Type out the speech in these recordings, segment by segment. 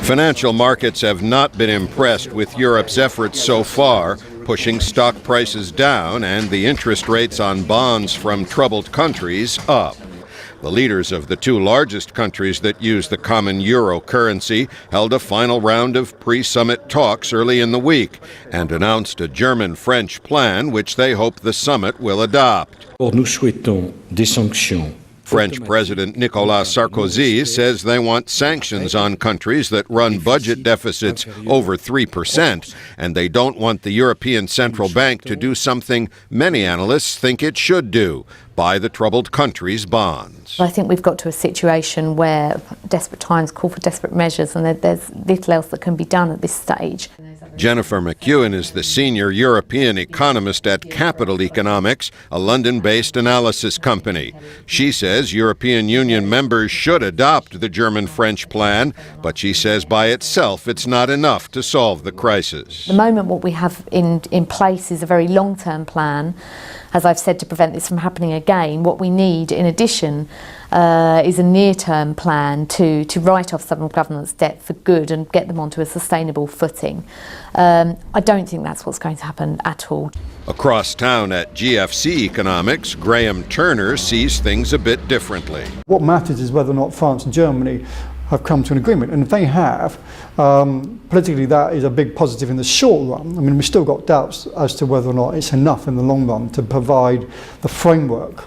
Financial markets have not been impressed with Europe's efforts so far, pushing stock prices down and the interest rates on bonds from troubled countries up. The leaders of the two largest countries that use the common euro currency held a final round of pre-summit talks early in the week and announced a German-French plan which they hope the summit will adopt. Nous souhaitons des sanctions. French President Nicolas Sarkozy says they want sanctions on countries that run budget deficits over 3%, and they don't want the European Central Bank to do something many analysts think it should do, buy the troubled countries' bonds. I think we've got to a situation where desperate times call for desperate measures, and there's little else that can be done at this stage. Jennifer McEwen is the senior European economist at Capital Economics, a London-based analysis company. She says European Union members should adopt the German-French plan, but she says by itself it's not enough to solve the crisis. At the moment, what we have in place is a very long-term plan, as I've said, to prevent this from happening again. What we need, in addition, is a near-term plan to write off some governments' debt for good and get them onto a sustainable footing. I don't think that's what's going to happen at all. Across town at GFC Economics, Graham Turner sees things a bit differently. What matters is whether or not France and Germany have come to an agreement, and if they have, politically that is a big positive in the short run. I mean, we've still got doubts as to whether or not it's enough in the long run to provide the framework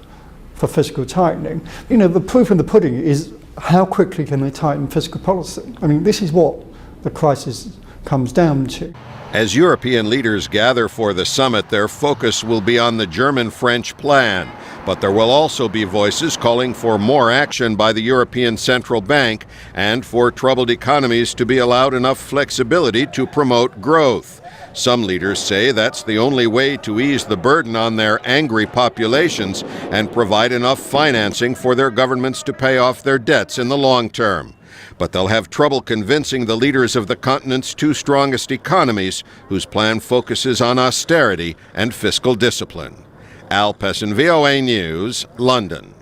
for fiscal tightening. You know, the proof in the pudding is how quickly can they tighten fiscal policy. I mean, this is what the crisis comes down to. As European leaders gather for the summit, their focus will be on the German-French plan. But there will also be voices calling for more action by the European Central Bank and for troubled economies to be allowed enough flexibility to promote growth. Some leaders say that's the only way to ease the burden on their angry populations and provide enough financing for their governments to pay off their debts in the long term. But they'll have trouble convincing the leaders of the continent's two strongest economies, whose plan focuses on austerity and fiscal discipline. Pessin, VOA News, London.